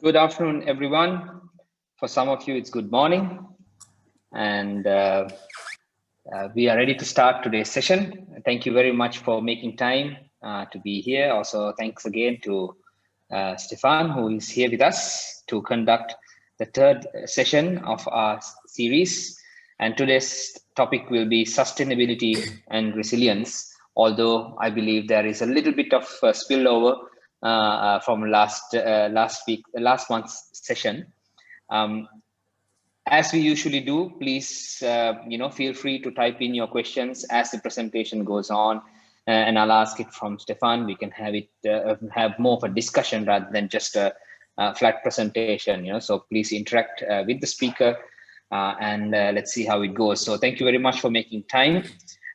Good afternoon, everyone. For some of you, it's good morning. And we are ready to start today's session. Thank you very much for making time to be here. Also, thanks again to Stefan, who is here with us to conduct the third session of our series. And today's topic will be sustainability and resilience, although I believe there is a little bit of spillover from last month's session. As we usually do, please feel free to type in your questions as the presentation goes on, and I'll ask it from Stefan. We can have it have more of a discussion rather than just a flat presentation. So please interact with the speaker, and let's see how it goes. So thank you very much for making time.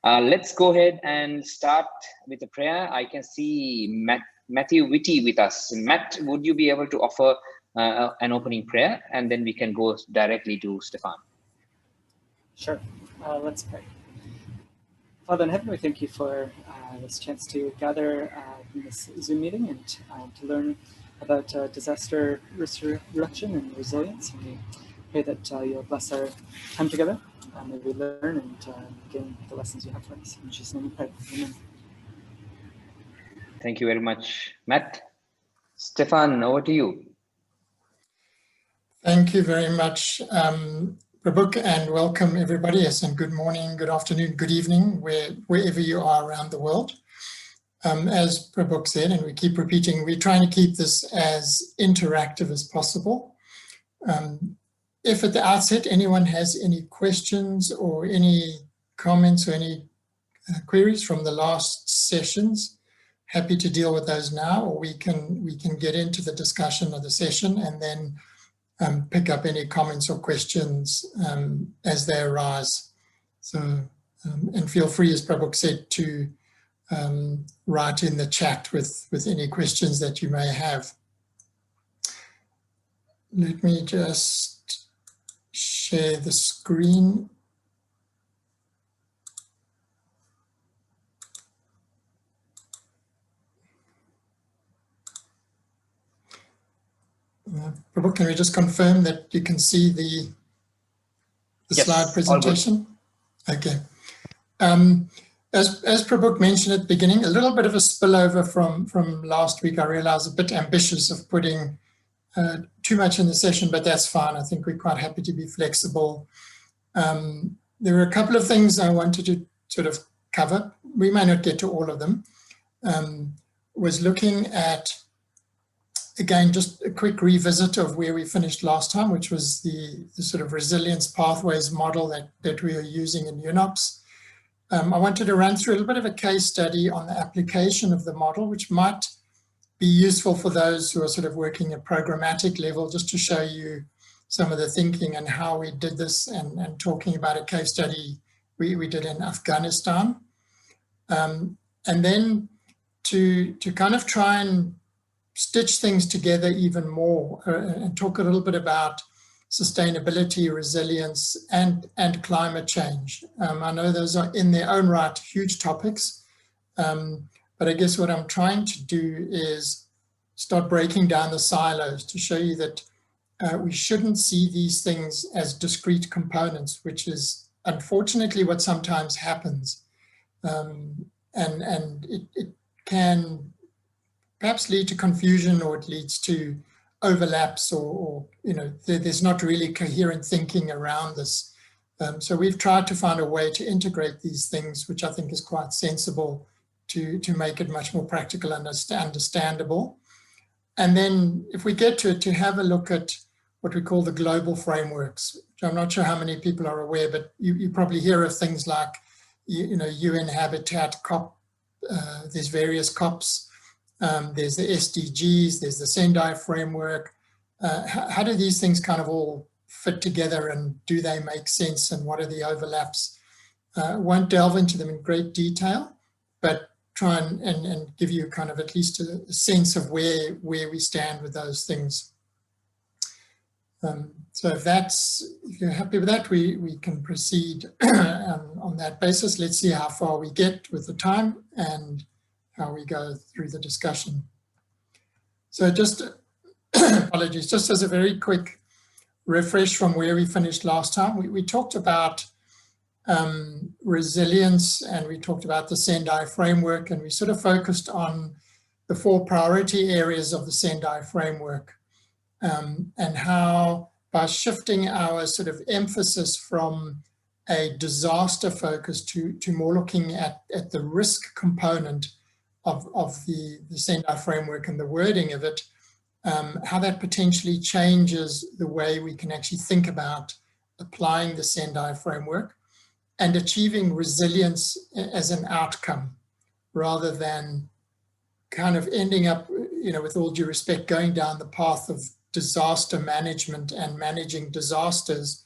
Let's go ahead and start with a prayer. I can see Matthew Whitty with us. Matt, would you be able to offer an opening prayer, and then we can go directly to Stefan? Sure. Let's pray. Father in heaven, we thank you for this chance to gather in this Zoom meeting and to learn about disaster risk reduction and resilience. And we pray that you'll bless our time together. May we learn and gain the lessons you have for us. In Jesus' name we pray. Amen. Thank you very much, Matt. Stefan, over to you. Thank you very much, Prabhuk, and welcome everybody. Yes, and good morning, good afternoon, good evening, wherever you are around the world. As Prabhuk said, and we keep repeating, we're trying to keep this as interactive as possible. If at the outset anyone has any questions or any comments or any queries from the last sessions, happy to deal with those now, or we can get into the discussion of the session and then pick up any comments or questions as they arise. So, and feel free, as Prabhuk said, to write in the chat with any questions that you may have. Let me just share the screen. Prabhuk, can we just confirm that you can see the Yes, slide presentation? Okay. As Prabhuk mentioned at the beginning, a little bit of a spillover from last week. I realize a bit ambitious of putting too much in the session, but that's fine. I think we're quite happy to be flexible. There were a couple of things I wanted to sort of cover. We may not get to all of them. Was looking at, again, just a quick revisit of where we finished last time, which was the sort of resilience pathways model that we are using in UNOPS. I wanted to run through a little bit of a case study on the application of the model, which might be useful for those who are sort of working at programmatic level, just to show you some of the thinking and how we did this, and talking about a case study we did in Afghanistan. And then to kind of try and stitch things together even more and talk a little bit about sustainability, resilience, and climate change. I know those are in their own right huge topics, but I guess what I'm trying to do is start breaking down the silos to show you that we shouldn't see these things as discrete components, which is unfortunately what sometimes happens. And it can perhaps lead to confusion, or it leads to overlaps, or there's not really coherent thinking around this. So we've tried to find a way to integrate these things, which I think is quite sensible, to make it much more practical and understandable. And then if we get to it, to have a look at what we call the global frameworks, which I'm not sure how many people are aware, but you probably hear of things like, UN Habitat, COP, there's various COPs, there's the SDGs, there's the Sendai Framework. How do these things kind of all fit together, and do they make sense, and what are the overlaps? Won't delve into them in great detail, but try and give you kind of at least a sense of where we stand with those things. So if you're happy with that, we can proceed on that basis. Let's see how far we get with the time and how we go through the discussion. So just, apologies. Just as a very quick refresh from where we finished last time, we talked about resilience, and we talked about the Sendai Framework, and we sort of focused on the 4 priority areas of the Sendai Framework, and how by shifting our sort of emphasis from a disaster focus to more looking at the risk component of the Sendai Framework and the wording of it, how that potentially changes the way we can actually think about applying the Sendai Framework and achieving resilience as an outcome, rather than kind of ending up, with all due respect, going down the path of disaster management and managing disasters.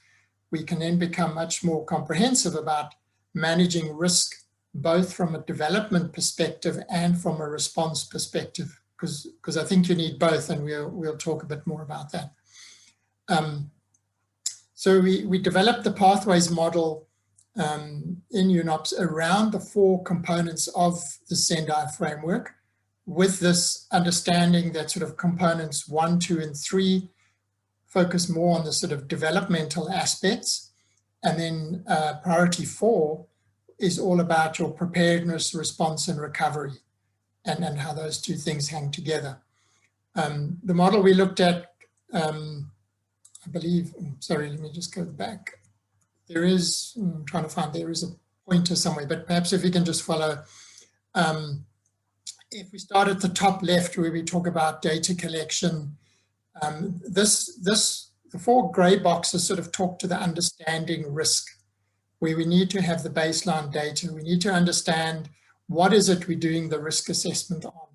We can then become much more comprehensive about managing risk, both from a development perspective and from a response perspective, because I think you need both, and we'll talk a bit more about that. So we developed the pathways model in UNOPS around the 4 components of the Sendai Framework, with this understanding that sort of components 1, 2, and 3 focus more on the sort of developmental aspects. And then priority 4 is all about your preparedness, response, and recovery, and how those 2 things hang together. The model we looked at, I believe, sorry, let me just go back. There is, I'm trying to find, there is a pointer somewhere, but perhaps if you can just follow. If we start at the top left where we talk about data collection, the 4 gray boxes sort of talk to the understanding risk, where we need to have the baseline data. We need to understand what is it we're doing the risk assessment on.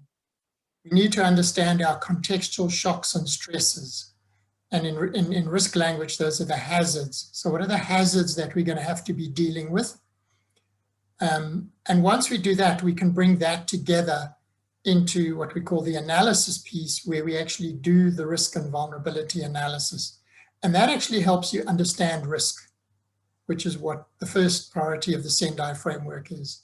We need to understand our contextual shocks and stresses. And in risk language, those are the hazards. So what are the hazards that we're going to have to be dealing with? And once we do that, we can bring that together into what we call the analysis piece, where we actually do the risk and vulnerability analysis. And that actually helps you understand risk, which is what the first priority of the Sendai Framework is.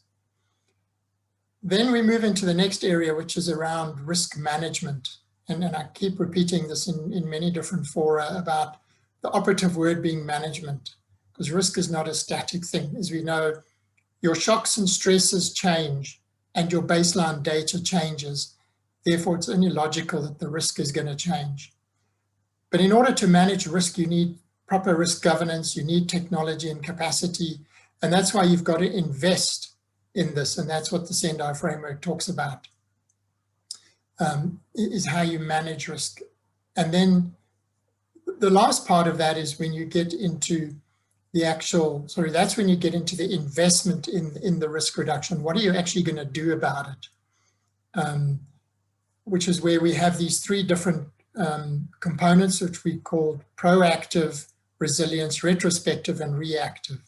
Then we move into the next area, which is around risk management. And I keep repeating this in many different fora about the operative word being management, because risk is not a static thing. As we know, your shocks and stresses change and your baseline data changes. Therefore, it's only logical that the risk is going to change. But in order to manage risk, you need proper risk governance, you need technology and capacity, and that's why you've got to invest in this, and that's what the Sendai Framework talks about. Is how you manage risk. And then the last part of that is when you get into the actual, that's when you get into the investment in the risk reduction. What are you actually going to do about it? Which is where we have these 3 different components, which we call proactive, resilience, retrospective, and reactive.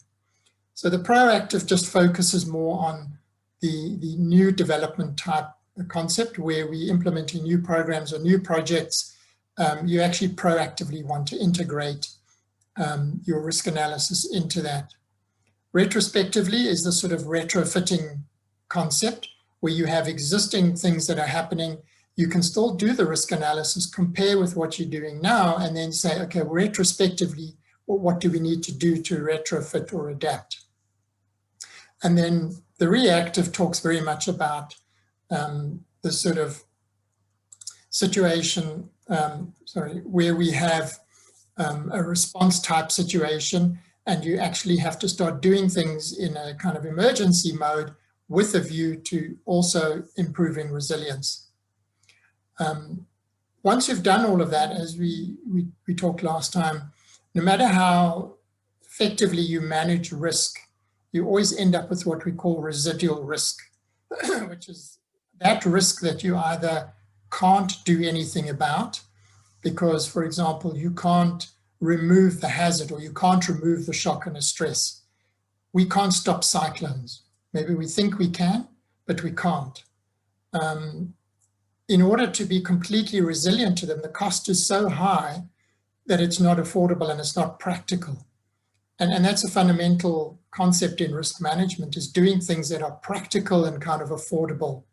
So the proactive just focuses more on the new development type concept, where we implementing new programs or new projects. You actually proactively want to integrate your risk analysis into that. Retrospectively is the sort of retrofitting concept, where you have existing things that are happening. You can still do the risk analysis, compare with what you're doing now, and then say, okay, retrospectively, what do we need to do to retrofit or adapt? And then the reactive talks very much about the sort of situation, where we have a response type situation, and you actually have to start doing things in a kind of emergency mode with a view to also improving resilience. Once you've done all of that, as we talked last time, no matter how effectively you manage risk, you always end up with what we call residual risk, which is that risk that you either can't do anything about because, for example, you can't remove the hazard or you can't remove the shock and the stress. We can't stop cyclones. Maybe we think we can, but we can't. In order to be completely resilient to them, the cost is so high that it's not affordable and it's not practical. And that's a fundamental concept in risk management, is doing things that are practical and kind of affordable.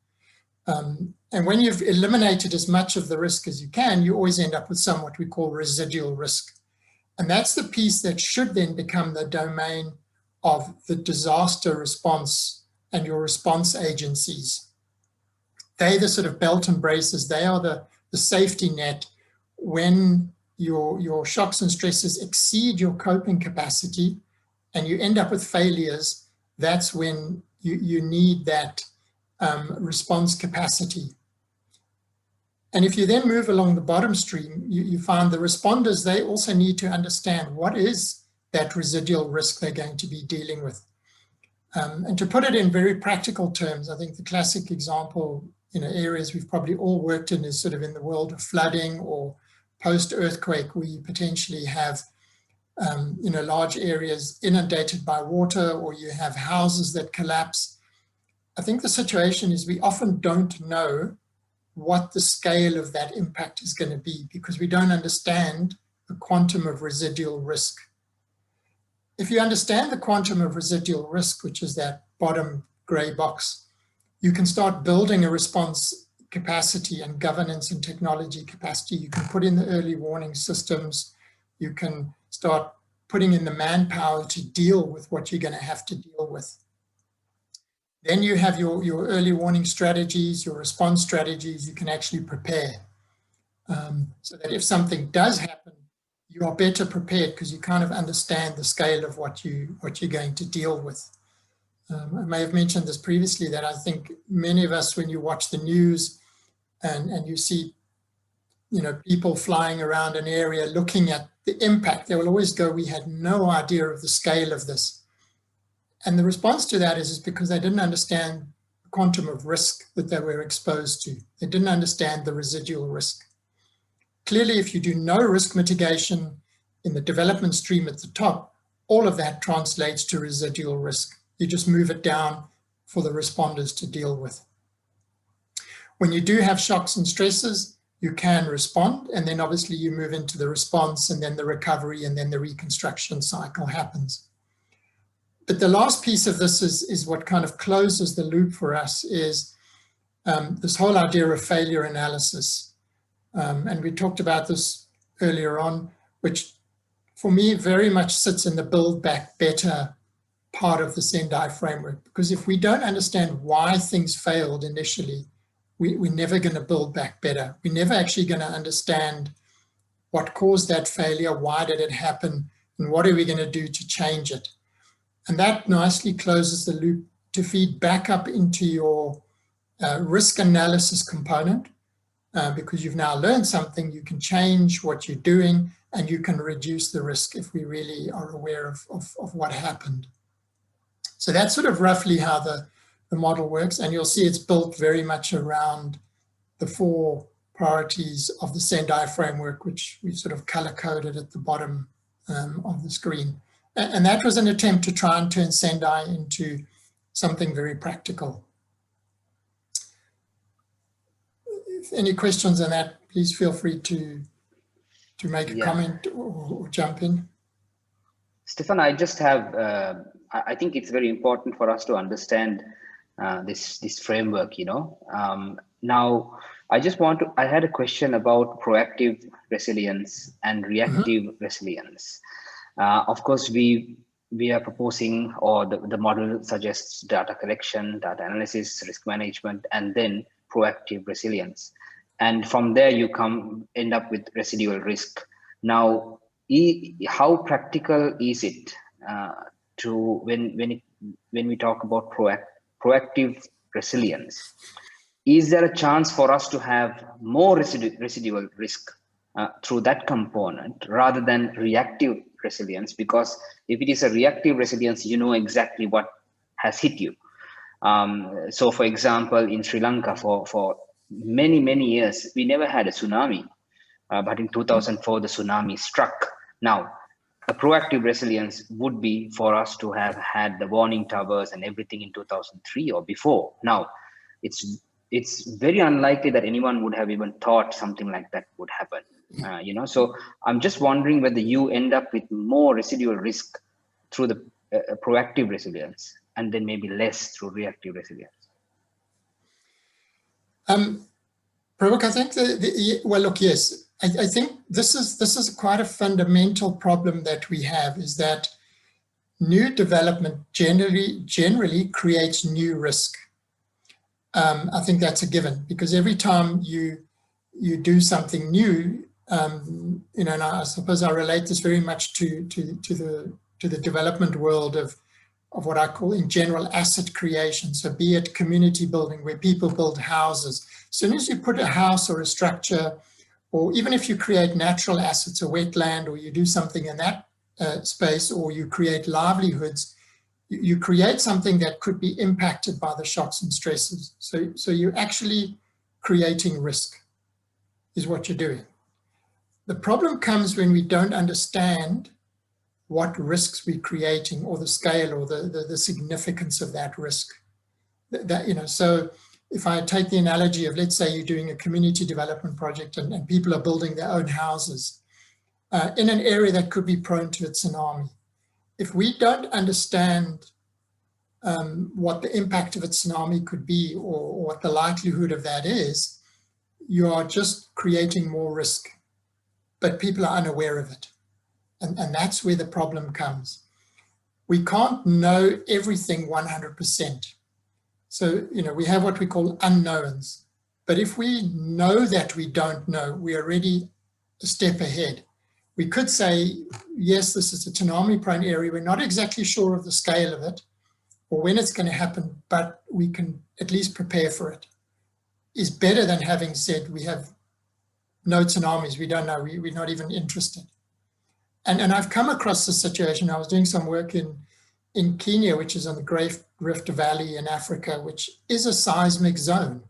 And when you've eliminated as much of the risk as you can, you always end up with some what we call residual risk. And that's the piece that should then become the domain of the disaster response and your response agencies. They're the sort of belt and braces. They are the safety net when your shocks and stresses exceed your coping capacity and you end up with failures. That's when you need that response capacity. And if you then move along the bottom stream, you find the responders, they also need to understand what is that residual risk they're going to be dealing with. And to put it in very practical terms, I think the classic example, areas we've probably all worked in is sort of in the world of flooding or post-earthquake, where you potentially have large areas inundated by water, or you have houses that collapse. I think the situation is we often don't know what the scale of that impact is going to be because we don't understand the quantum of residual risk. If you understand the quantum of residual risk, which is that bottom gray box, you can start building a response capacity and governance and technology capacity. You can put in the early warning systems. You can start putting in the manpower to deal with what you're going to have to deal with. Then you have your early warning strategies, your response strategies. You can actually prepare so that if something does happen, you are better prepared because you kind of understand the scale of what you're going to deal with. I may have mentioned this previously, that I think many of us, when you watch the news and you see, people flying around an area looking at the impact, they will always go, we had no idea of the scale of this. And the response to that is because they didn't understand the quantum of risk that they were exposed to. They didn't understand the residual risk. Clearly, if you do no risk mitigation in the development stream at the top, all of that translates to residual risk. You just move it down for the responders to deal with. When you do have shocks and stresses, you can respond, and then obviously you move into the response, and then the recovery, and then the reconstruction cycle happens. But the last piece of this is what kind of closes the loop for us is this whole idea of failure analysis. And we talked about this earlier on, which for me very much sits in the Build Back Better part of the Sendai Framework. Because if we don't understand why things failed initially, we're never going to build back better. We're never actually going to understand what caused that failure, why did it happen, and what are we going to do to change it. And that nicely closes the loop to feed back up into your risk analysis component, because you've now learned something, you can change what you're doing, and you can reduce the risk if we really are aware of what happened. So that's sort of roughly how the model works, and you'll see it's built very much around the 4 priorities of the Sendai Framework, which we've sort of color-coded at the bottom of the screen. And that was an attempt to try and turn Sendai into something very practical. If any questions on that, please feel free to make a comment or jump in. Stefan, I just have, I think it's very important for us to understand this framework, Now, I had a question about proactive resilience and reactive resilience. Of course, we are proposing, or the model suggests data collection, data analysis, risk management, and then proactive resilience. And from there, you end up with residual risk. Now, how practical is it when we talk about proactive resilience? Is there a chance for us to have more residual risk through that component rather than reactive resilience? Because if it is a reactive resilience, you know exactly what has hit you. So for example, in Sri Lanka for many years, we never had a tsunami, but in 2004, the tsunami struck. Now, a proactive resilience would be for us to have had the warning towers and everything in 2003 or before. Now, it's very unlikely that anyone would have even thought something like that would happen. So I'm just wondering whether you end up with more residual risk through the proactive resilience and then maybe less through reactive resilience. Prabhak, I think well, look, yes, I think this is quite a fundamental problem that we have, is that new development generally creates new risk. I think that's a given, because every time you do something new, you know, and I suppose I relate this very much to the development world of what I call in general asset creation. So be it community building, where people build houses. As soon as you put a house or a structure, or even if you create natural assets, a wetland, or you do something in that space, or you create livelihoods, you create something that could be impacted by the shocks and stresses. So you're actually creating risk, is what you're doing. The problem comes when we don't understand what risks we're creating, or the scale, or the significance of that risk. That, you know, so if I take the analogy of, let's say you're doing a community development project and people are building their own houses in an area that could be prone to a tsunami. If we don't understand what the impact of a tsunami could be, or what the likelihood of that is, you are just creating more risk, but people are unaware of it. And that's where the problem comes. We can't know everything 100%. So, you know, we have what we call unknowns. But if we know that we don't know, we're already a step ahead. We could say, yes, this is a tsunami-prone area. We're not exactly sure of the scale of it or when it's going to happen, but we can at least prepare for it. Is better than having said we have no tsunamis, we don't know, we're not even interested. And I've come across this situation. I was doing some work in Kenya, which is on the Great Rift Valley in Africa, which is a seismic zone.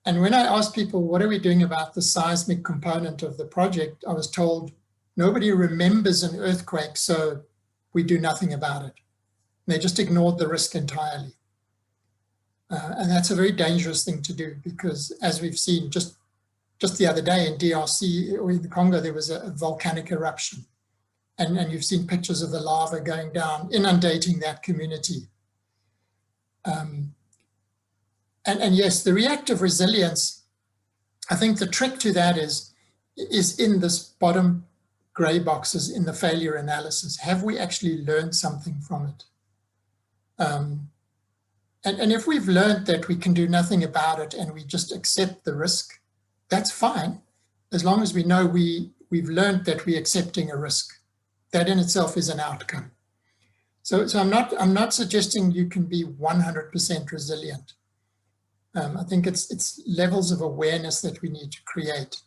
And when I asked people, what are we doing about the seismic component of the project? I was told, nobody remembers an earthquake, so we do nothing about it. And they just ignored the risk entirely. And that's a very dangerous thing to do, because as we've seen just the other day in DRC or in the Congo, there was a volcanic eruption. And you've seen pictures of the lava going down, inundating that community. And yes, the reactive resilience, I think the trick to that is in this bottom gray boxes in the failure analysis. Have we actually learned something from it? And if we've learned that we can do nothing about it and we just accept the risk, that's fine, as long as we know we've learned that we're accepting a risk. That in itself is an outcome. So I'm not suggesting you can be 100% resilient. I think it's levels of awareness that we need to create.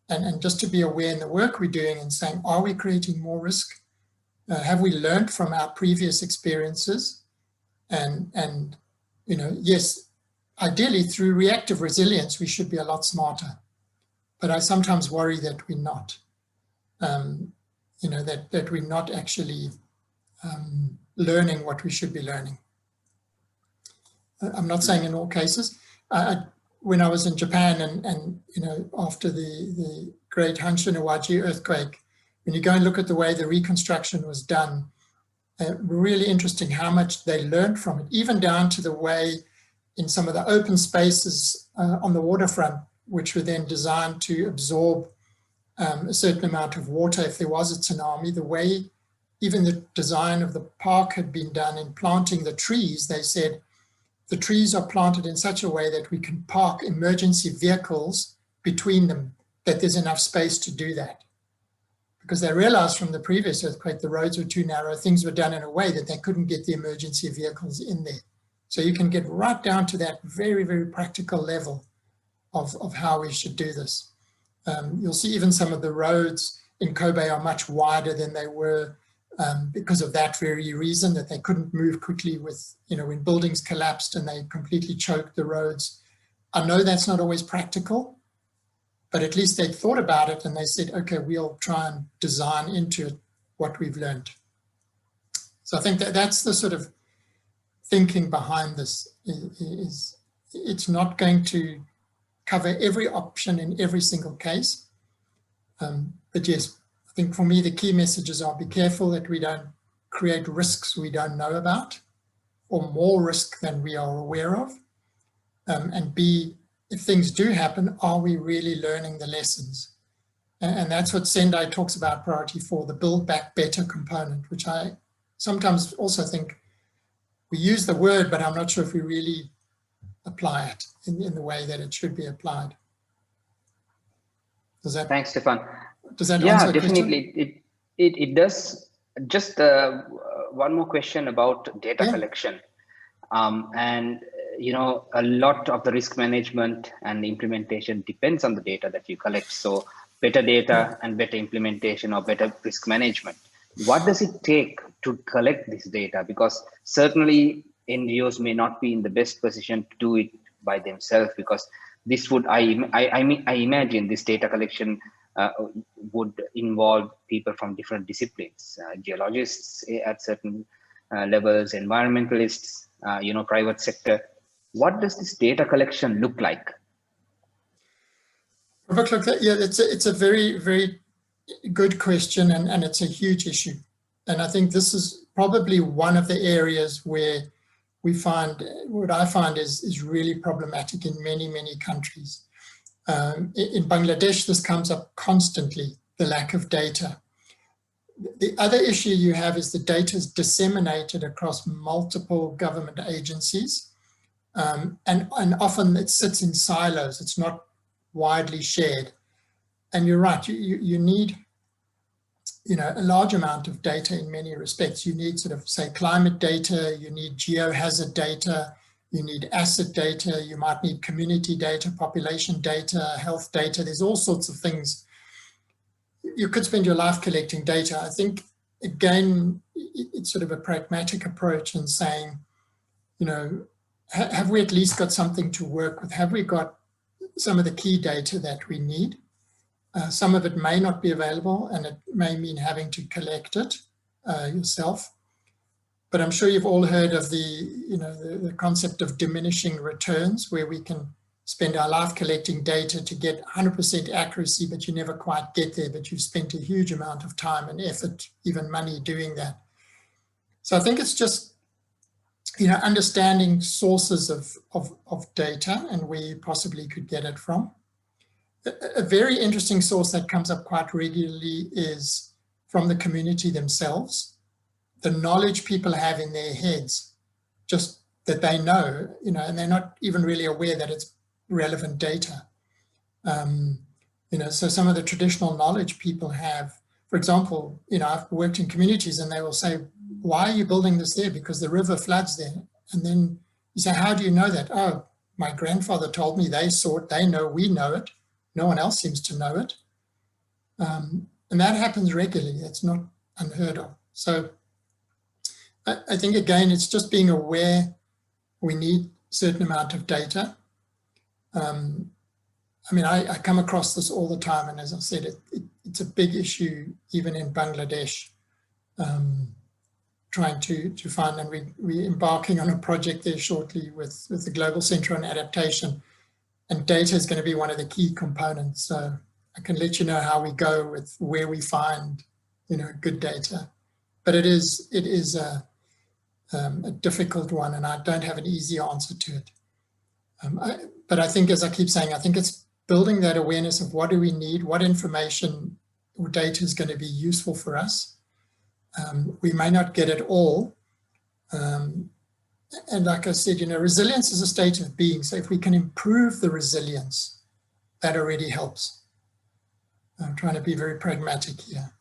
And just to be aware in the work we're doing and saying, are we creating more risk? Have we learned from our previous experiences? And you know, yes, ideally through reactive resilience, we should be a lot smarter. But I sometimes worry that we're not. You know, that we're not actually learning what we should be learning. I'm not saying in all cases. When I was in Japan and you know, after the great Hanshin Iwaji earthquake, when you go and look at the way the reconstruction was done, really interesting how much they learned from it, even down to the way in some of the open spaces on the waterfront, which were then designed to absorb a certain amount of water if there was a tsunami, the way even the design of the park had been done in planting the trees. They said the trees are planted in such a way that we can park emergency vehicles between them, that there's enough space to do that. Because they realized from the previous earthquake, the roads were too narrow, things were done in a way that they couldn't get the emergency vehicles in there. So you can get right down to that very, very practical level of how we should do this. You'll see even some of the roads in Kobe are much wider than they were because of that very reason, that they couldn't move quickly with, you know, when buildings collapsed and they completely choked the roads. I know that's not always practical, but at least they thought about it and they said, okay, we'll try and design into it what we've learned. So I think that's the sort of thinking behind this. Is it's not going to cover every option in every single case. But yes, I think for me, the key messages are be careful that we don't create risks we don't know about or more risk than we are aware of. And be if things do happen, are we really learning the lessons? And that's what Sendai talks about priority 4, the build back better component, which I sometimes also think we use the word, but I'm not sure if we really apply it in the way that it should be applied. Does that? Thanks, Stefan. Does that Yeah, answer the definitely. question? It does. Just one more question about data collection. And a lot of the risk management and implementation depends on the data that you collect. So better data and better implementation or better risk management. What does it take to collect this data? Because certainly NGOs may not be in the best position to do it by themselves, because this would, I imagine this data collection would involve people from different disciplines, geologists at certain levels, environmentalists, private sector. What does this data collection look like? Yeah, it's a very, very good question, and it's a huge issue. And I think this is probably one of the areas where what I find is really problematic in many, many countries. In Bangladesh, this comes up constantly, the lack of data. The other issue you have is the data is disseminated across multiple government agencies, and often it sits in silos. It's not widely shared. And you're right, you need a large amount of data in many respects. You need sort of, say, climate data, you need geohazard data, you need asset data, you might need community data, population data, health data. There's all sorts of things. You could spend your life collecting data. I think, again, it's sort of a pragmatic approach in saying, have we at least got something to work with? Have we got some of the key data that we need? Some of it may not be available, and it may mean having to collect it yourself. But I'm sure you've all heard of the concept of diminishing returns, where we can spend our life collecting data to get 100% accuracy, but you never quite get there, but you've spent a huge amount of time and effort, even money, doing that. So I think it's just, understanding sources of data and where you possibly could get it from. A very interesting source that comes up quite regularly is from the community themselves. The knowledge people have in their heads, just that they know, and they're not even really aware that it's relevant data. So some of the traditional knowledge people have, for example, I've worked in communities and they will say, why are you building this there? Because the river floods there. And then you say, how do you know that? Oh, my grandfather told me, they saw it, they know, we know it. No one else seems to know it. And that happens regularly. It's not unheard of. So I think, again, it's just being aware we need a certain amount of data. I come across this all the time. And as I said, it's a big issue, even in Bangladesh, trying to find, and we're embarking on a project there shortly with the Global Centre on Adaptation. And data is going to be one of the key components. So I can let you know how we go with where we find, good data. But it is a difficult one, and I don't have an easy answer to it. But I think, as I keep saying, I think it's building that awareness of what do we need, what information or data is going to be useful for us. We may not get it all. And like I said, resilience is a state of being. So if we can improve the resilience, that already helps. I'm trying to be very pragmatic here.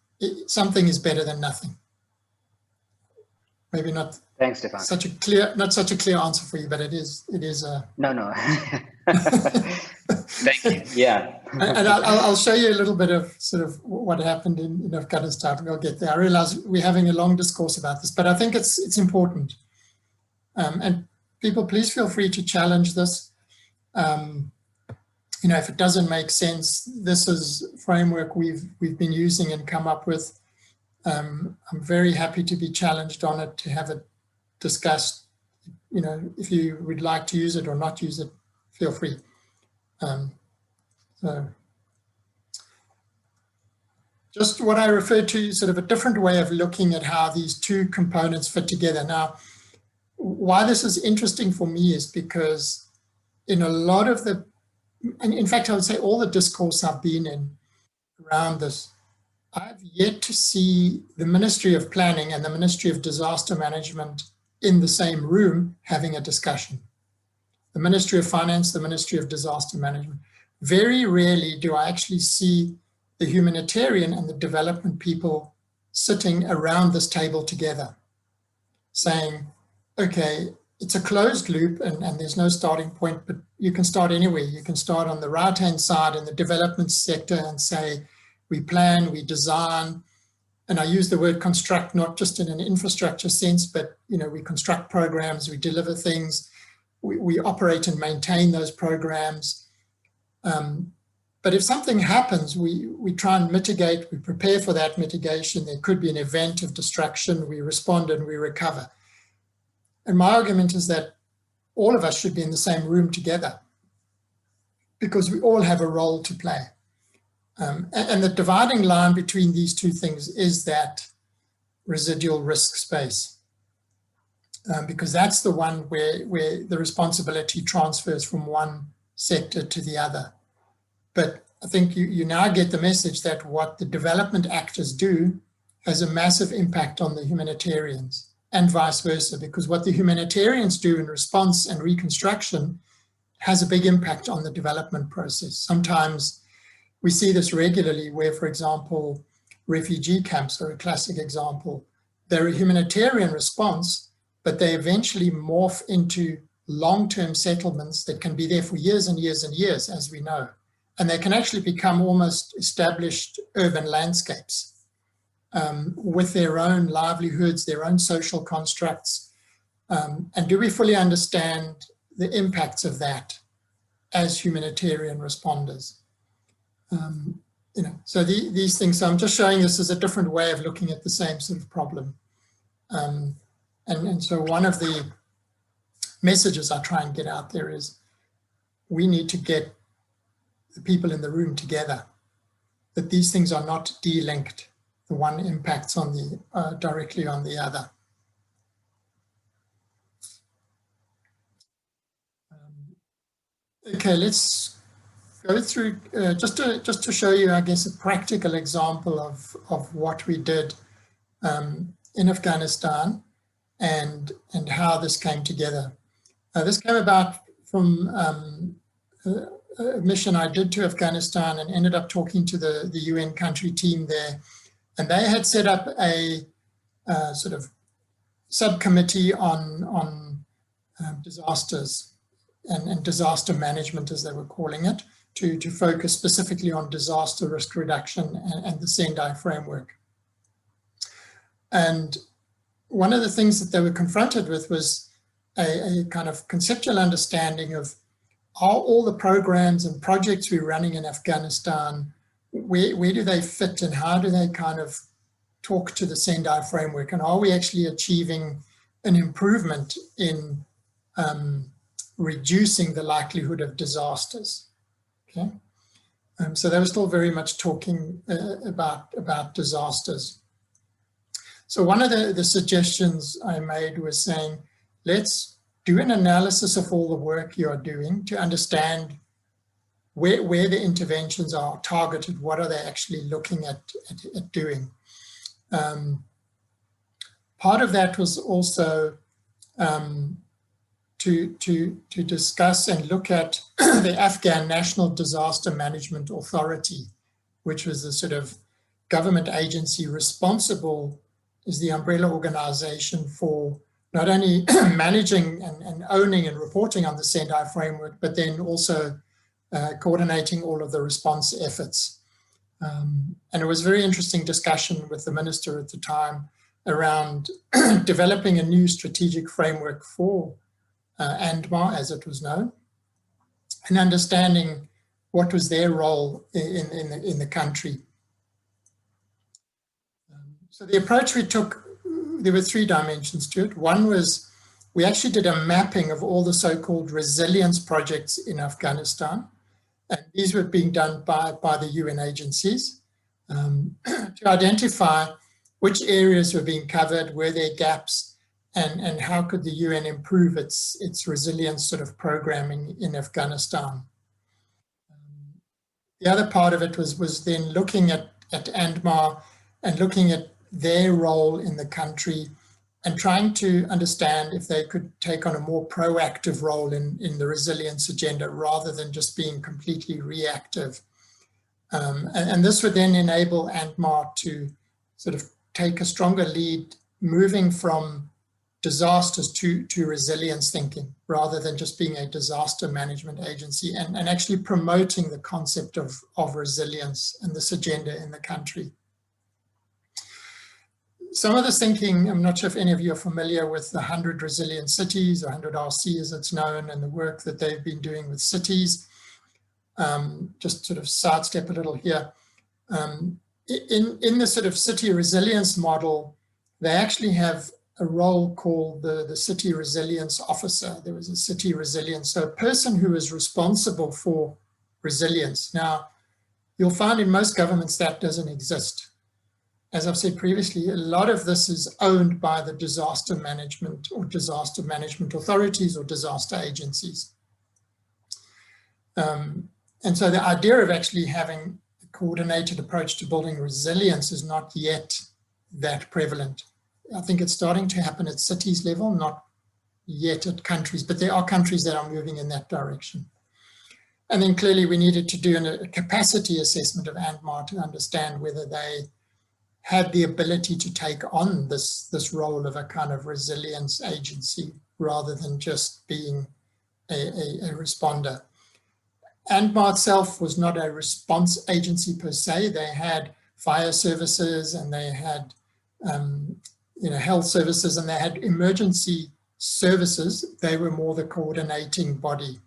Something is better than nothing. Maybe not. Thanks, Stefan. Not such a clear answer for you, but it is. No. Thank you. Yeah. And I'll show you a little bit of sort of what happened in Afghanistan. We'll get there. I realize we're having a long discourse about this, but I think it's important. And people, please feel free to challenge this. If it doesn't make sense, this is a framework we've been using and come up with. I'm very happy to be challenged on it, to have it discussed. If you would like to use it or not use it, feel free. So just what I referred to, sort of a different way of looking at how these two components fit together. Now, why this is interesting for me is because in a lot of the and in fact, I would say all the discourse I've been in around this, I've yet to see the Ministry of Planning and the Ministry of Disaster Management in the same room having a discussion. The Ministry of Finance, the Ministry of Disaster Management. Very rarely do I actually see the humanitarian and the development people sitting around this table together, saying, okay, it's a closed loop and there's no starting point, but you can start anywhere. You can start on the right-hand side in the development sector and say, we plan, we design, and I use the word construct not just in an infrastructure sense, but we construct programs, we deliver things, we operate and maintain those programs. But if something happens, we try and mitigate, we prepare for that mitigation. There could be an event of destruction, we respond and we recover. And my argument is that all of us should be in the same room together because we all have a role to play. And the dividing line between these two things is that residual risk space, because that's the one where the responsibility transfers from one sector to the other. But I think you now get the message that what the development actors do has a massive impact on the humanitarians and vice versa, because what the humanitarians do in response and reconstruction has a big impact on the development process. Sometimes we see this regularly where, for example, refugee camps are a classic example. They're a humanitarian response, but they eventually morph into long-term settlements that can be there for years and years and years, as we know. And they can actually become almost established urban landscapes with their own livelihoods, their own social constructs. And do we fully understand the impacts of that as humanitarian responders? So these things, so I'm just showing this as a different way of looking at the same sort of problem. And so one of the messages I try and get out there is we need to get the people in the room together, that these things are not delinked. The one impacts on the directly on the other. Okay, let's go through just to show you, I guess, a practical example of what we did in Afghanistan and how this came together. This came about from a mission I did to Afghanistan and ended up talking to the UN country team there. And they had set up a sort of subcommittee on disasters and disaster management, as they were calling it, to focus specifically on disaster risk reduction and the Sendai Framework. And one of the things that they were confronted with was a kind of conceptual understanding of, are all the programs and projects we're running in Afghanistan, where do they fit and how do they kind of talk to the Sendai Framework? And are we actually achieving an improvement in reducing the likelihood of disasters? Okay, so they were still very much talking about disasters. So one of the suggestions I made was saying, let's do an analysis of all the work you are doing to understand where the interventions are targeted, what are they actually looking at doing. Part of that was also to discuss and look at the Afghan National Disaster Management Authority, which was the sort of government agency responsible as the umbrella organization for not only managing and owning and reporting on the Sendai Framework, but then also coordinating all of the response efforts. And it was a very interesting discussion with the minister at the time around developing a new strategic framework for ANDMA, as it was known, and understanding what was their role in the country. So the approach we took, there were three dimensions to it. One was we actually did a mapping of all the so-called resilience projects in Afghanistan. And these were being done by the UN agencies to identify which areas were being covered, were there gaps, and how could the UN improve its resilience sort of programming in Afghanistan. the other part of it was then looking at ANDMAR and looking at their role in the country and trying to understand if they could take on a more proactive role in the resilience agenda rather than just being completely reactive. And this would then enable ANDMAR to sort of take a stronger lead, moving from disasters to resilience thinking, rather than just being a disaster management agency, and actually promoting the concept of resilience and this agenda in the country. Some of this thinking, I'm not sure if any of you are familiar with the 100 Resilient Cities, or 100 RC as it's known, and the work that they've been doing with cities. Just sort of sidestep a little here. In the sort of city resilience model, they actually have a role called the city resilience officer. There was a city resilience, so a person who is responsible for resilience. Now, you'll find in most governments that doesn't exist. As I've said previously, a lot of this is owned by the disaster management authorities or disaster agencies. And so the idea of actually having a coordinated approach to building resilience is not yet that prevalent. I think it's starting to happen at cities level, not yet at countries, but there are countries that are moving in that direction. And then clearly we needed to do a capacity assessment of ANDMAR to understand whether they had the ability to take on this role of a kind of resilience agency rather than just being a responder. ANDMAR itself was not a response agency per se. They had fire services and they had health services and they had emergency services. They were more the coordinating body.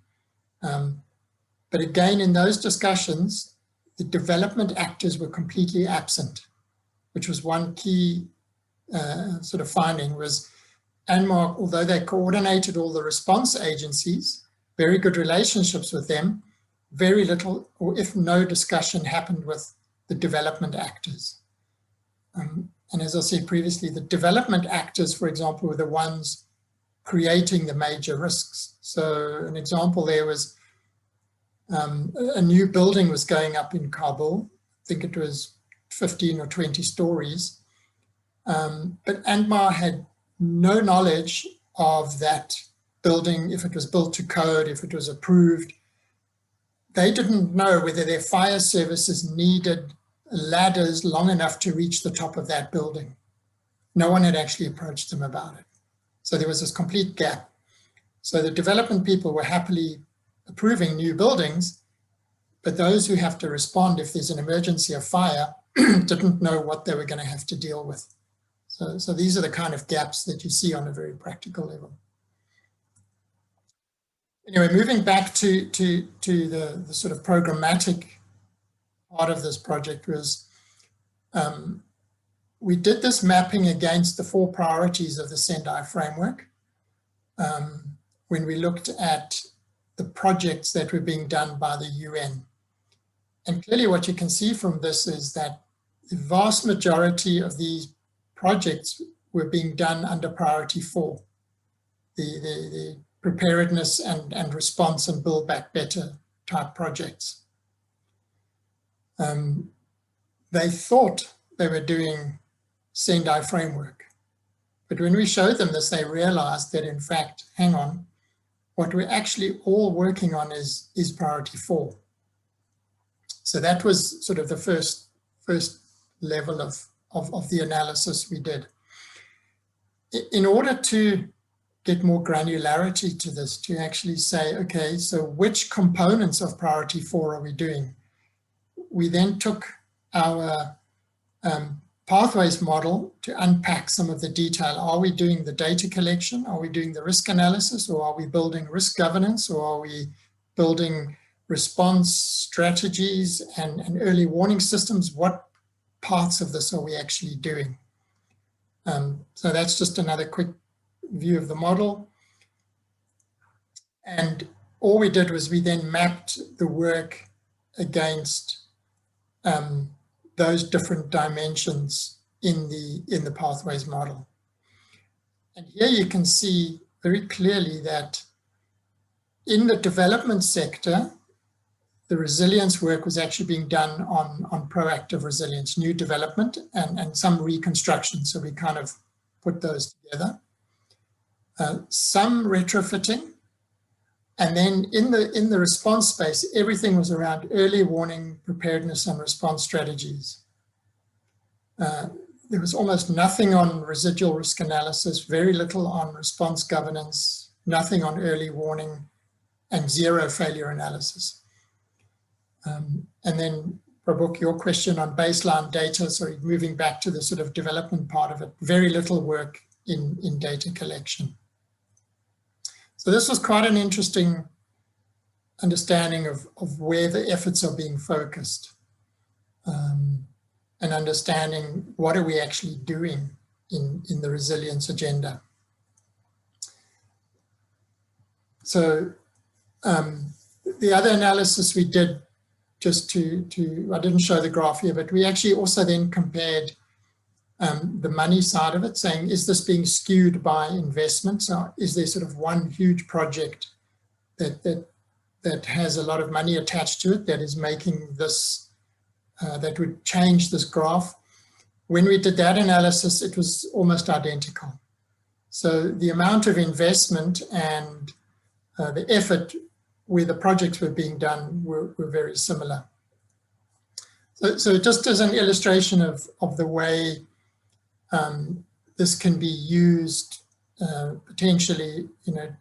But again, in those discussions, the development actors were completely absent, which was one key sort of finding. Was ANDMAR, although they coordinated all the response agencies, very good relationships with them, very little or if no discussion happened with the development actors. And as I said previously, the development actors, for example, were the ones creating the major risks. So an example there was a new building was going up in Kabul. I think it was 15 or 20 stories. But ANDMAR had no knowledge of that building, if it was built to code, if it was approved. They didn't know whether their fire services needed ladders long enough to reach the top of that building. No one had actually approached them about it. So there was this complete gap. So the development people were happily approving new buildings, but those who have to respond if there's an emergency of fire didn't know what they were going to have to deal with. So these are the kind of gaps that you see on a very practical level. Anyway, moving back to the sort of programmatic part of this project was we did this mapping against the 4 priorities of the Sendai Framework when we looked at the projects that were being done by the UN. And clearly what you can see from this is that the vast majority of these projects were being done under priority 4, the preparedness and response and build back better type projects. They thought they were doing Sendai Framework, but when we showed them this, they realized that in fact, hang on, what we're actually all working on is priority 4. So that was sort of the first level of the analysis we did. In order to get more granularity to this, to actually say, okay, so which components of priority 4 are we doing? We then took our pathways model to unpack some of the detail. Are we doing the data collection? Are we doing the risk analysis? Or are we building risk governance? Or are we building response strategies and early warning systems? What parts of this are we actually doing? So that's just another quick view of the model. And all we did was we then mapped the work against those different dimensions in the pathways model. And here you can see very clearly that in the development sector, the resilience work was actually being done on proactive resilience, new development and some reconstruction. So we kind of put those together. Some retrofitting. And then in the response space, everything was around early warning, preparedness, and response strategies. There was almost nothing on residual risk analysis, very little on response governance, nothing on early warning, and zero failure analysis. And then, Prabhuk, your question on baseline data, sorry, moving back to the sort of development part of it, very little work in data collection. So this was quite an interesting understanding of where the efforts are being focused, and understanding what are we actually doing in the resilience agenda. So the other analysis we did, just I didn't show the graph here, but we actually also then compared the money side of it, saying, is this being skewed by investment? So is there sort of one huge project that has a lot of money attached to it that is making this, that would change this graph? When we did that analysis, it was almost identical. So the amount of investment and the effort where the projects were being done were very similar. So just as an illustration of the way this can be used potentially,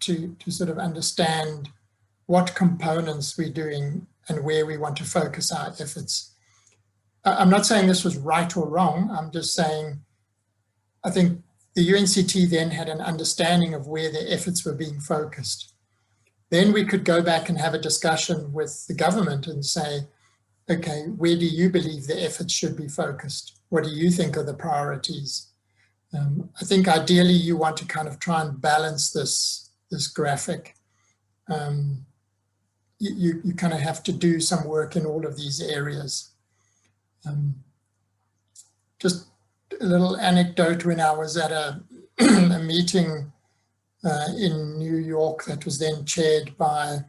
to sort of understand what components we're doing and where we want to focus our efforts. I'm not saying this was right or wrong. I'm just saying, I think the UNCT then had an understanding of where their efforts were being focused. Then we could go back and have a discussion with the government and say, okay, where do you believe the efforts should be focused? What do you think are the priorities? I think ideally you want to kind of try and balance this graphic. You kind of have to do some work in all of these areas. Just a little anecdote, when I was at a meeting in New York that was then chaired by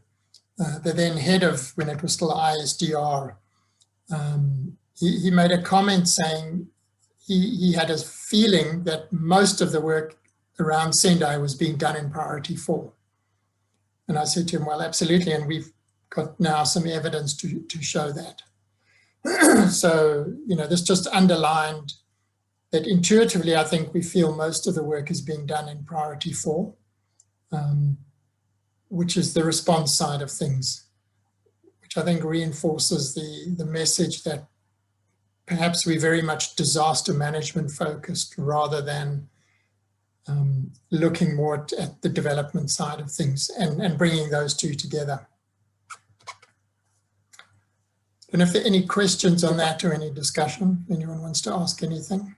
the then head of, when it was still ISDR, he made a comment saying he had a feeling that most of the work around Sendai was being done in priority 4. And I said to him, well, absolutely, and we've got now some evidence to show that. So, this just underlined that intuitively, I think we feel most of the work is being done in priority 4, which is the response side of things, which I think reinforces the message that perhaps we're very much disaster management focused rather than looking more at the development side of things and bringing those two together. And if there are any questions on that or any discussion, anyone wants to ask anything?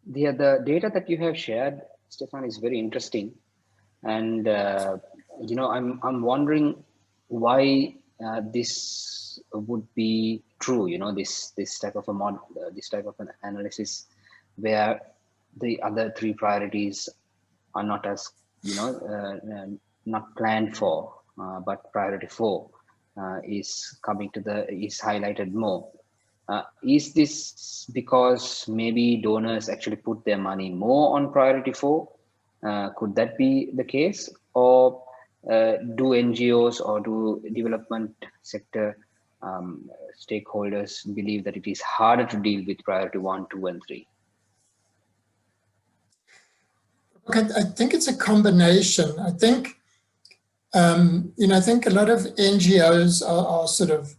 The data that you have shared, Stefan, is very interesting. And, I'm wondering why this would be true, this type of a model, this type of an analysis where the other 3 priorities are not as, not planned for, but priority 4 is highlighted more. Is this because maybe donors actually put their money more on priority 4? Could that be the case? Or do NGOs or do development sector stakeholders believe that it is harder to deal with priority 1, 2, and 3? Okay, I think it's a combination. I think, I think a lot of NGOs are sort of,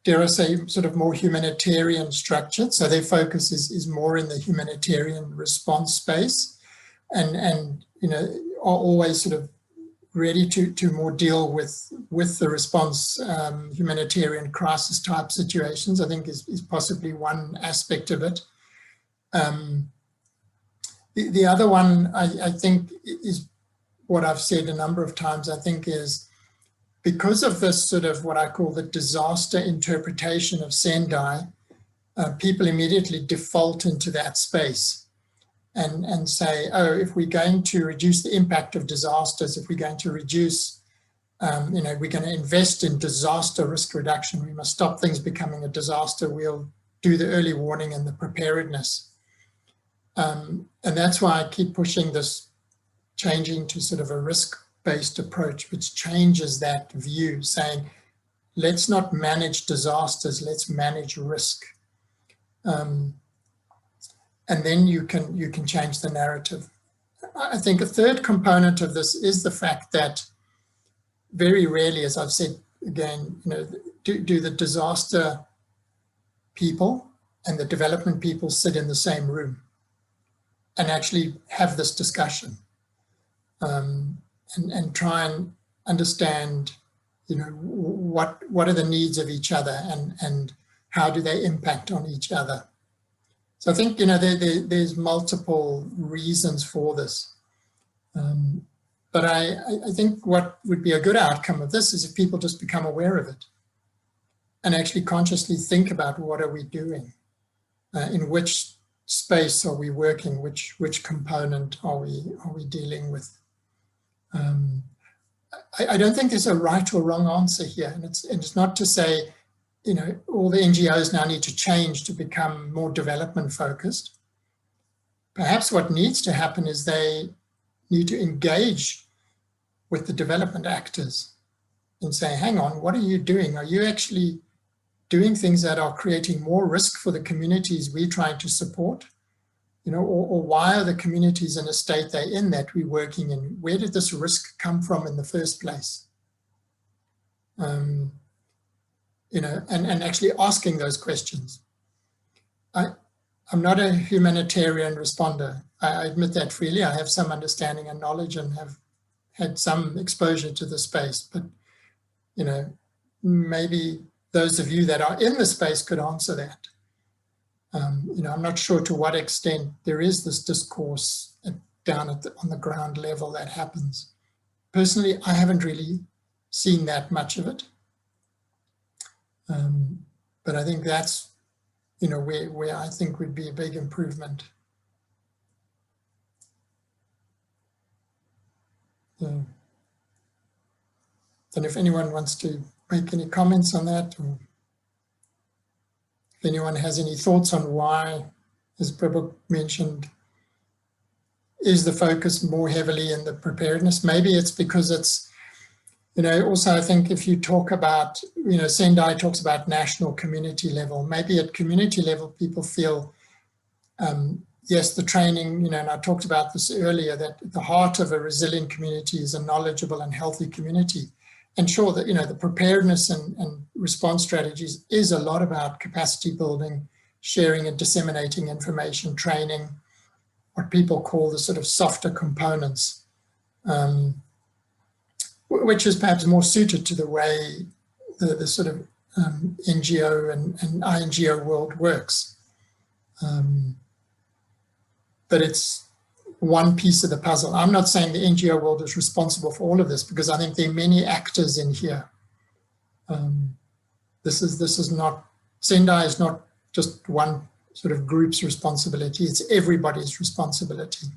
dare I say, sort of more humanitarian structured. So their focus is more in the humanitarian response space and are always sort of ready to more deal with the response humanitarian crisis type situations, I think is possibly one aspect of it. The other one I think is what I've said a number of times, I think is because of this sort of what I call the disaster interpretation of Sendai, people immediately default into that space and say, oh, if we're going to reduce the impact of disasters, if we're going to reduce we're going to invest in disaster risk reduction. We must stop things becoming a disaster. We'll do the early warning and the preparedness. And that's why I keep pushing this changing to sort of a risk-based approach, which changes that view, saying, let's not manage disasters, let's manage risk. And then you can change the narrative. I think a third component of this is the fact that very rarely, as I've said again, do the disaster people and the development people sit in the same room and actually have this discussion and try and understand, what are the needs of each other and how do they impact on each other. So I think, there's multiple reasons for this. But I think what would be a good outcome of this is if people just become aware of it and actually consciously think about what are we doing, in which space are we working, which component are we dealing with. I don't think there's a right or wrong answer here, and it's not to say, all the NGOs now need to change to become more development focused. Perhaps what needs to happen is they need to engage with the development actors and say, hang on, what are you doing? Are you actually doing things that are creating more risk for the communities we're trying to support? Or why are the communities in a state they're in that we're working in? Where did this risk come from in the first place? And actually asking those questions. I'm not a humanitarian responder. I admit that freely. I have some understanding and knowledge and have had some exposure to the space, but maybe those of you that are in the space could answer that. I'm not sure to what extent there is this discourse down on the ground level that happens. Personally, I haven't really seen that much of it. But I think that's, where I think would be a big improvement. So, and if anyone wants to make any comments on that, or if anyone has any thoughts on why, as Prabhu mentioned, is the focus more heavily in the preparedness? Maybe it's because it's, also I think if you talk about, Sendai talks about national community level, maybe at community level people feel, yes, the training, and I talked about this earlier, that the heart of a resilient community is a knowledgeable and healthy community. And sure that, the preparedness and response strategies is a lot about capacity building, sharing and disseminating information, training, what people call the sort of softer components, which is perhaps more suited to the way the sort of NGO and INGO world works. But it's one piece of the puzzle. I'm not saying the NGO world is responsible for all of this, because I think there are many actors in here. This is not, Sendai is not just one sort of group's responsibility, it's everybody's responsibility.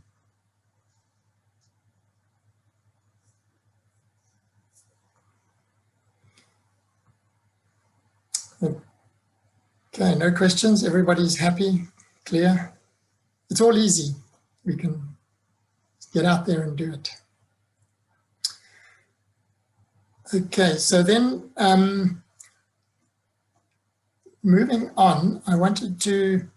Okay, no questions, everybody's happy, clear. It's all easy, we can get out there and do it. Okay, so then moving on, I wanted to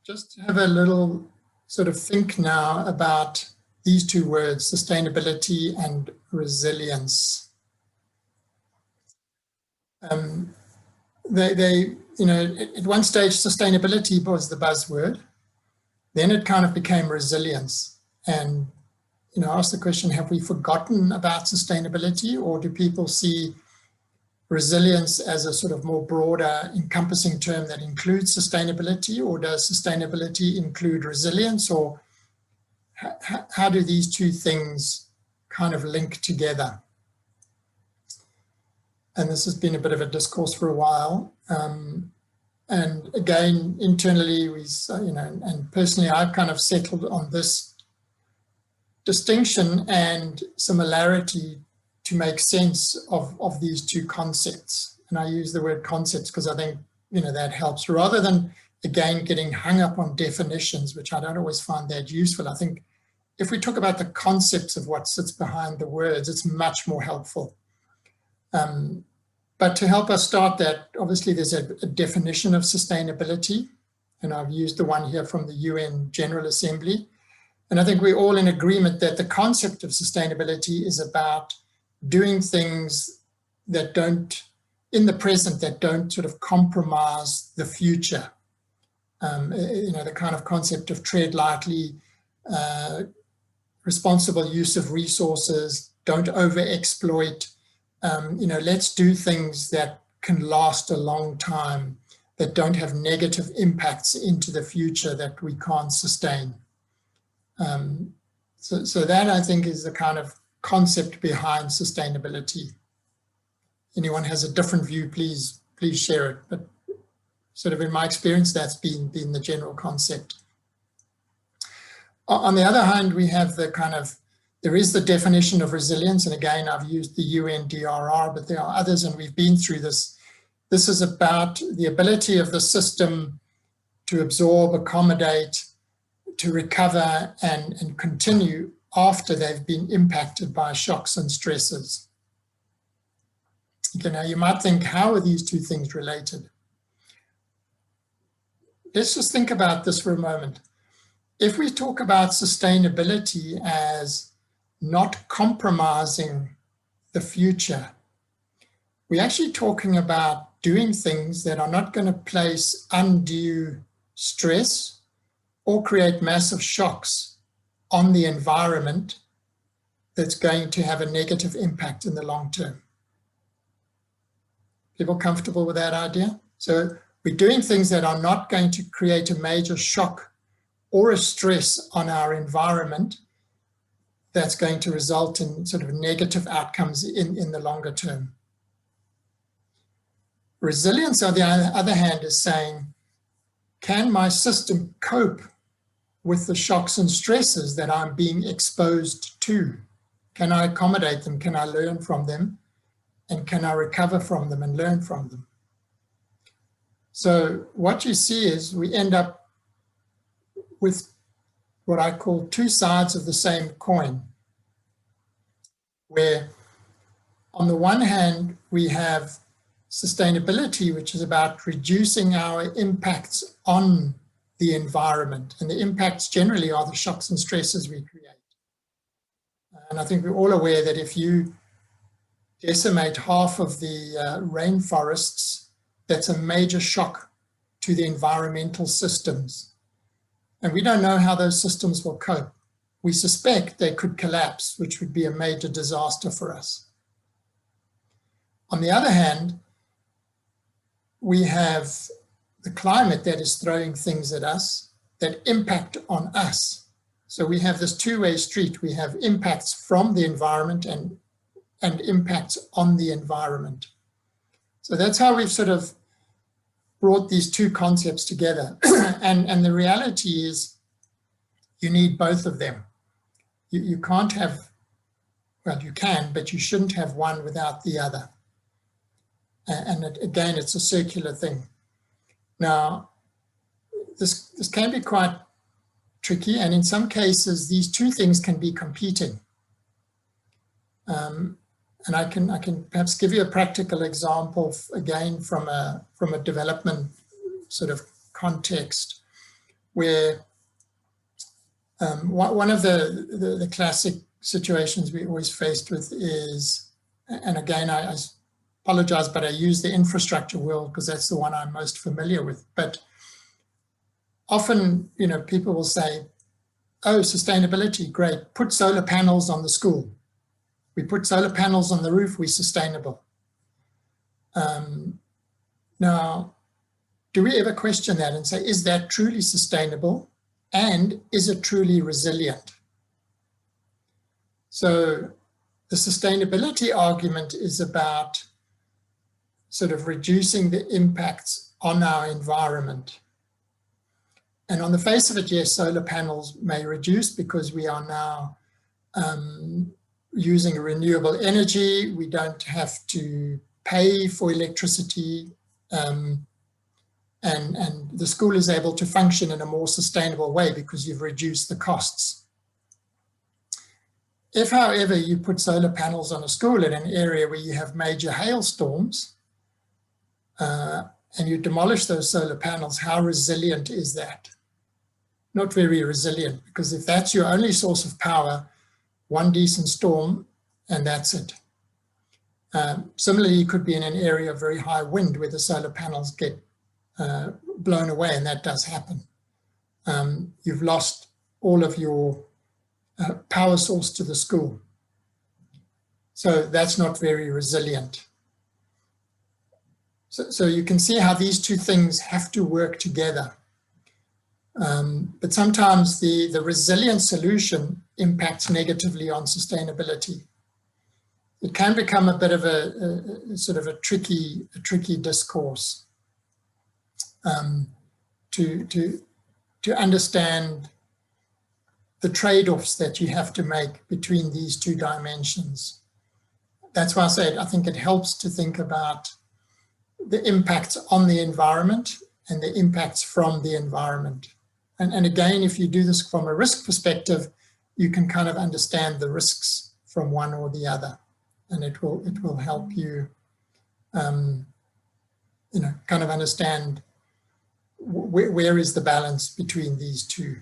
just have a little sort of think now about these two words, sustainability and resilience. At one stage, sustainability was the buzzword. Then it kind of became resilience. And, ask the question, have we forgotten about sustainability, or do people see resilience as a sort of more broader encompassing term that includes sustainability, or does sustainability include resilience, or how do these two things kind of link together? And this has been a bit of a discourse for a while. And again, internally, and personally, I've kind of settled on this distinction and similarity to make sense of these two concepts. And I use the word concepts because I think, that helps, rather than, again, getting hung up on definitions, which I don't always find that useful. I think if we talk about the concepts of what sits behind the words, it's much more helpful. But to help us start that, obviously there's a definition of sustainability, and I've used the one here from the UN General Assembly. And I think we're all in agreement that the concept of sustainability is about doing things that don't, in the present, that don't sort of compromise the future. The kind of concept of tread lightly, responsible use of resources, don't overexploit. Let's do things that can last a long time, that don't have negative impacts into the future that we can't sustain. So that, I think, is the kind of concept behind sustainability. Anyone has a different view, please share it. But sort of in my experience, that's been the general concept. On the other hand, we have there is the definition of resilience. And again, I've used the UN DRR, but there are others, and we've been through this. This is about the ability of the system to absorb, accommodate, to recover and continue after they've been impacted by shocks and stresses. Okay, now you might think, how are these two things related? Let's just think about this for a moment. If we talk about sustainability as not compromising the future, we're actually talking about doing things that are not going to place undue stress or create massive shocks on the environment that's going to have a negative impact in the long term. People comfortable with that idea? So we're doing things that are not going to create a major shock or a stress on our environment that's going to result in sort of negative outcomes in the longer term. Resilience, on the other hand, is saying, can my system cope with the shocks and stresses that I'm being exposed to? Can I accommodate them? Can I learn from them? And can I recover from them and learn from them? So what you see is we end up with what I call two sides of the same coin, where on the one hand, we have sustainability, which is about reducing our impacts on the environment. And the impacts generally are the shocks and stresses we create. And I think we're all aware that if you decimate half of the rainforests, that's a major shock to the environmental systems. And we don't know how those systems will cope. We suspect they could collapse, which would be a major disaster for us. On the other hand, we have the climate that is throwing things at us that impact on us. So we have this two-way street. We have impacts from the environment and impacts on the environment. So that's how we've sort of brought these two concepts together. and the reality is you need both of them. You can't have, well, you can, but you shouldn't have one without the other. And again, it's a circular thing. Now, this can be quite tricky, and in some cases, these two things can be competing. And I can perhaps give you a practical example, again, from a development sort of context, where one of the classic situations we're always faced with is, and again, I apologize, but I use the infrastructure world because that's the one I'm most familiar with. But often, people will say, oh, sustainability, great, put solar panels on the school. We put solar panels on the roof, we're sustainable. Now, do we ever question that and say, is that truly sustainable? And is it truly resilient? So the sustainability argument is about sort of reducing the impacts on our environment. And on the face of it, yes, solar panels may reduce because we are now using renewable energy. We don't have to pay for electricity, and the school is able to function in a more sustainable way because you've reduced the costs. If, however, you put solar panels on a school in an area where you have major hailstorms, and you demolish those solar panels, how resilient is that? Not very resilient, because if that's your only source of power, one decent storm and that's it. Similarly, you could be in an area of very high wind where the solar panels get blown away, and that does happen. You've lost all of your power source to the school. So that's not very resilient. So you can see how these two things have to work together. But sometimes the resilient solution impacts negatively on sustainability. It can become a bit of a sort of a tricky discourse to understand the trade-offs that you have to make between these two dimensions. That's why I said I think it helps to think about the impacts on the environment and the impacts from the environment. And again, if you do this from a risk perspective, you can kind of understand the risks from one or the other, and it will help you, kind of understand where is the balance between these two.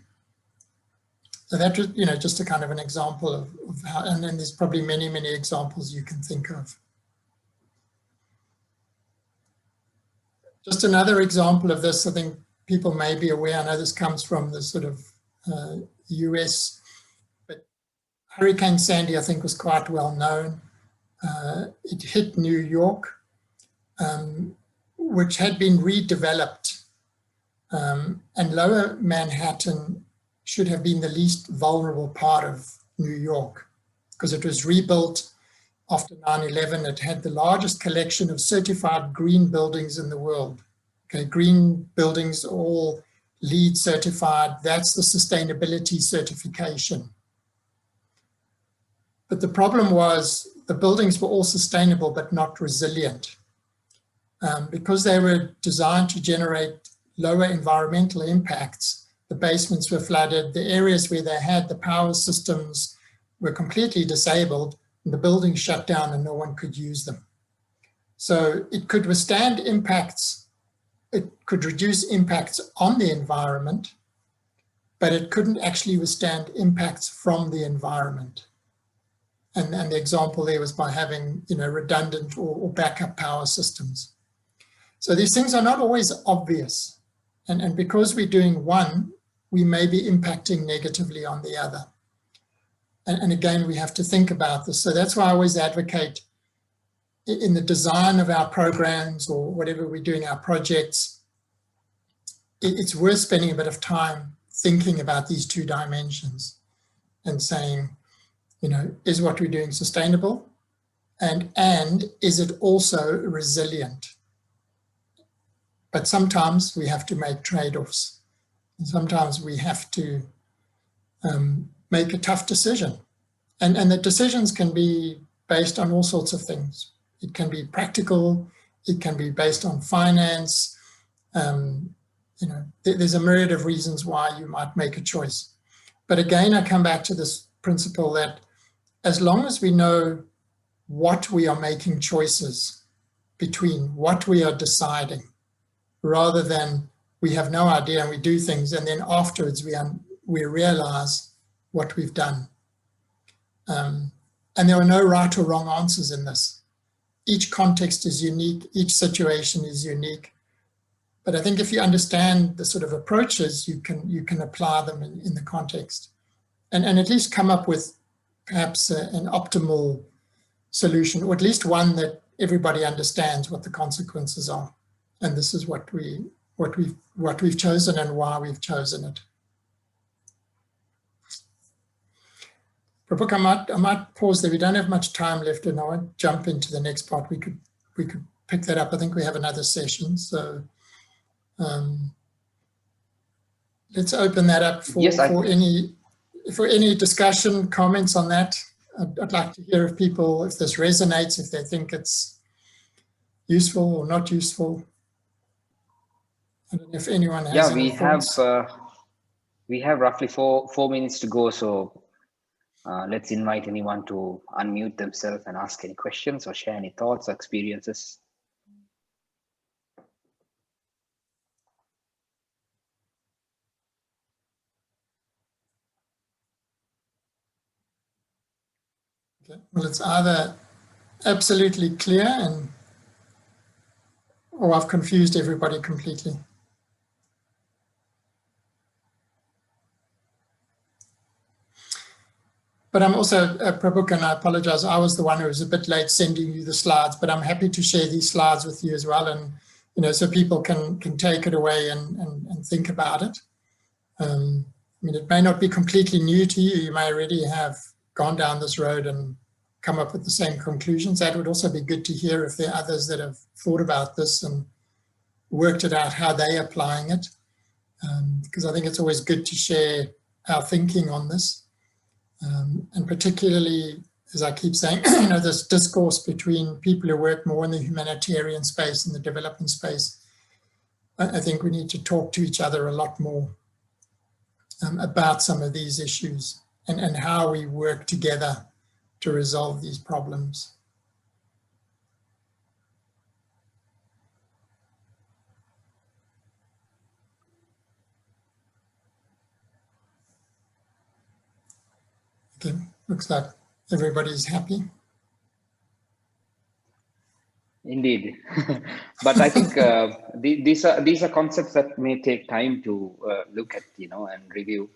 So that was, just a kind of an example of how, and then there's probably many, many examples you can think of. Just another example of this, I think people may be aware, I know this comes from the sort of US, but Hurricane Sandy, I think, was quite well known. It hit New York, which had been redeveloped, and Lower Manhattan should have been the least vulnerable part of New York because it was rebuilt after 9/11. It had the largest collection of certified green buildings in the world. Okay, green buildings are all LEED certified. That's the sustainability certification. But the problem was the buildings were all sustainable but not resilient. Because they were designed to generate lower environmental impacts, the basements were flooded. The areas where they had the power systems were completely disabled, and the buildings shut down and no one could use them. So it could withstand impacts, it could reduce impacts on the environment, but it couldn't actually withstand impacts from the environment. And the example there was by having, redundant or backup power systems. So these things are not always obvious. And because we're doing one, we may be impacting negatively on the other. And again, we have to think about this. So that's why I always advocate in the design of our programs or whatever we're doing, our projects, it's worth spending a bit of time thinking about these two dimensions and saying, is what we're doing sustainable? And is it also resilient? But sometimes we have to make trade-offs. And sometimes we have to make a tough decision. And the decisions can be based on all sorts of things. It can be practical, it can be based on finance. There's a myriad of reasons why you might make a choice. But again, I come back to this principle that as long as we know what we are making choices between, what we are deciding, rather than we have no idea and we do things and then afterwards we realize what we've done. And there are no right or wrong answers in this. Each context is unique, each situation is unique. But I think if you understand the sort of approaches, you can apply them in the context and at least come up with perhaps an optimal solution, or at least one that everybody understands what the consequences are. And this is what we've chosen and why we've chosen it. Prabhuk, I might pause there. We don't have much time left, and I won't jump into the next part. We could pick that up. I think we have another session, so let's open that up for any discussion, comments on that. I'd like to hear if people, if this resonates, if they think it's useful or not useful. I don't know if anyone has any thoughts. We have roughly four minutes to go, so let's invite anyone to unmute themselves and ask any questions or share any thoughts or experiences. Okay. Well, it's either absolutely clear or I've confused everybody completely. But I'm also, Prabhuk, and I apologize, I was the one who was a bit late sending you the slides, but I'm happy to share these slides with you as well, and so people can take it away and think about it. I mean, it may not be completely new to you. You may already have gone down this road and come up with the same conclusions. That would also be good to hear if there are others that have thought about this and worked it out, how they're applying it, because I think it's always good to share our thinking on this. And particularly, as I keep saying, this discourse between people who work more in the humanitarian space and the development space, I think we need to talk to each other a lot more about some of these issues and how we work together to resolve these problems. Okay, looks like everybody's happy. Indeed, but I think these are concepts that may take time to look at, and review.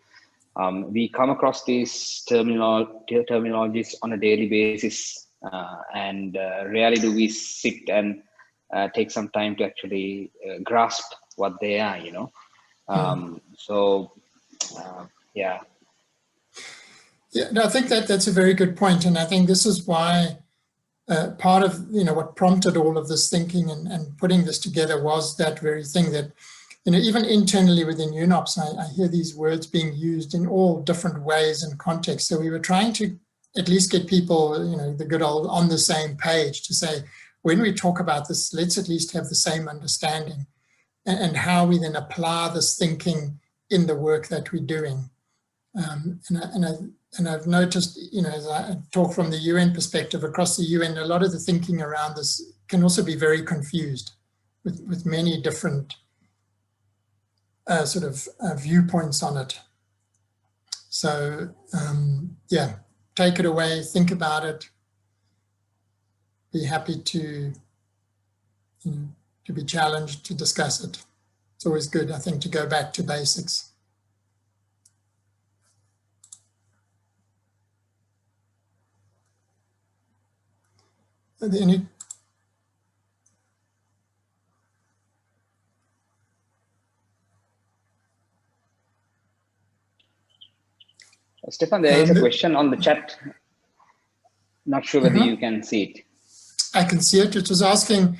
We come across these terminologies on a daily basis, and rarely do we sit and take some time to actually grasp what they are, So, yeah. Yeah, no, I think that's a very good point, and I think this is why part of what prompted all of this thinking and putting this together was that very thing that even internally within UNOPS, I hear these words being used in all different ways and contexts. So we were trying to at least get people, the good old on the same page to say, when we talk about this, let's at least have the same understanding and how we then apply this thinking in the work that we're doing. And I've noticed, as I talk from the UN perspective across the UN, a lot of the thinking around this can also be very confused with many different viewpoints on it. So yeah, take it away, think about it, be happy to be challenged, to discuss it. It's always good, I think, to go back to basics. Are there any? Stefan, there is a question on the chat. Not sure whether you can see it. I can see it. It was asking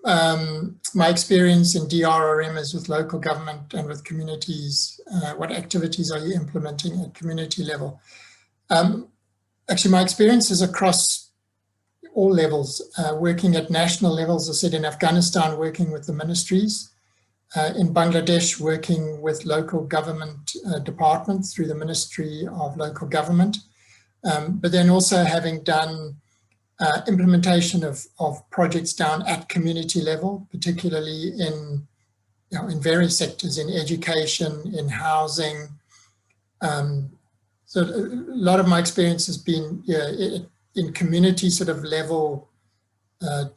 my experience in DRRM is with local government and with communities. What activities are you implementing at community level? Actually, my experience is across all levels, working at national levels. I said in Afghanistan, working with the ministries. In Bangladesh, working with local government departments through the Ministry of Local Government. But then also having done implementation of projects down at community level, particularly in various sectors, in education, in housing. So a lot of my experience has been in community level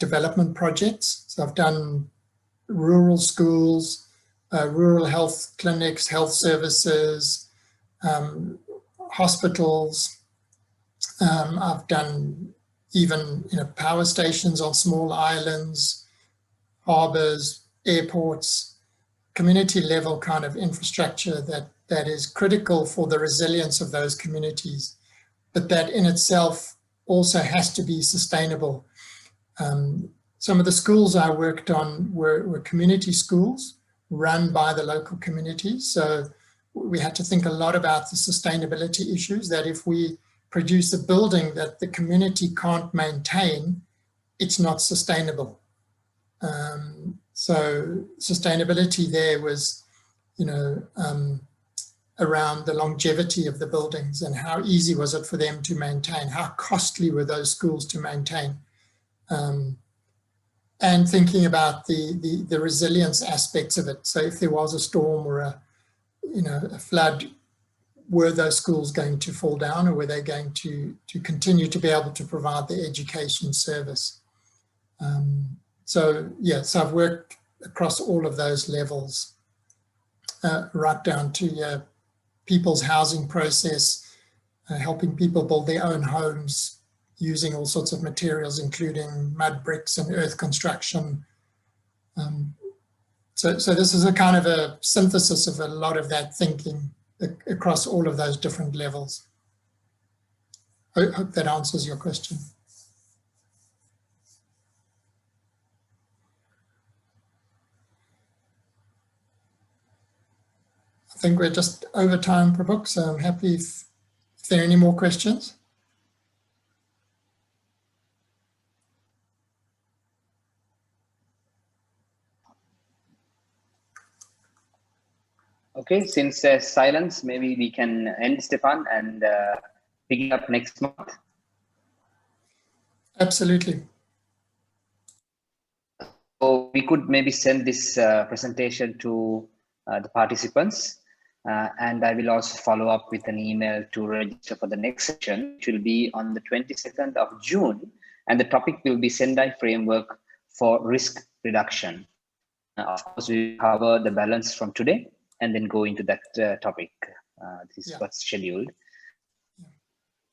development projects. So I've done rural schools, rural health clinics, health services, hospitals. I've done even power stations on small islands, harbors, airports, community level kind of infrastructure that is critical for the resilience of those communities, but that in itself also has to be sustainable. Some of the schools I worked on were community schools run by the local communities. So we had to think a lot about the sustainability issues, that if we produce a building that the community can't maintain, it's not sustainable. So sustainability there was, around the longevity of the buildings and how easy was it for them to maintain, how costly were those schools to maintain, and thinking about the resilience aspects of it. So if there was a storm or a flood, were those schools going to fall down, or were they going to continue to be able to provide the education service? So I've worked across all of those levels, right down to people's housing process, helping people build their own homes using all sorts of materials, including mud bricks and earth construction. So this is a kind of a synthesis of a lot of that thinking across all of those different levels. I hope that answers your question. I think we're just over time, Prabhuk, so I'm happy if there are any more questions. Okay, since there's silence, maybe we can end, Stefan, and pick it up next month. Absolutely. So we could maybe send this presentation to the participants, and I will also follow up with an email to register for the next session, which will be on the 22nd of June, and the topic will be Sendai Framework for Risk Reduction. Of course, we cover the balance from today and then go into that topic. This is what's scheduled.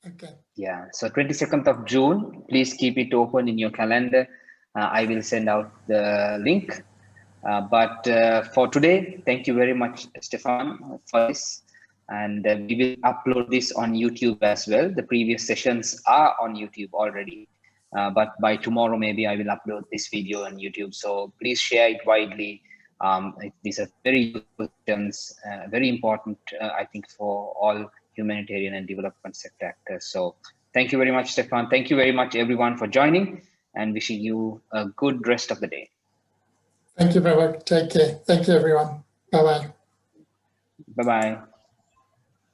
Okay. Yeah, so 22nd of June, please keep it open in your calendar. I will send out the link. But for today, thank you very much, Stefan, for this. And we will upload this on YouTube as well. The previous sessions are on YouTube already. But by tomorrow, maybe I will upload this video on YouTube. So please share it widely. These are very useful questions, very important, I think, for all humanitarian and development sector actors. So thank you very much, Stefan. Thank you very much, everyone, for joining, and wishing you a good rest of the day. Thank you, Prabhuk. Take care. Thank you, everyone. Bye-bye. Bye-bye.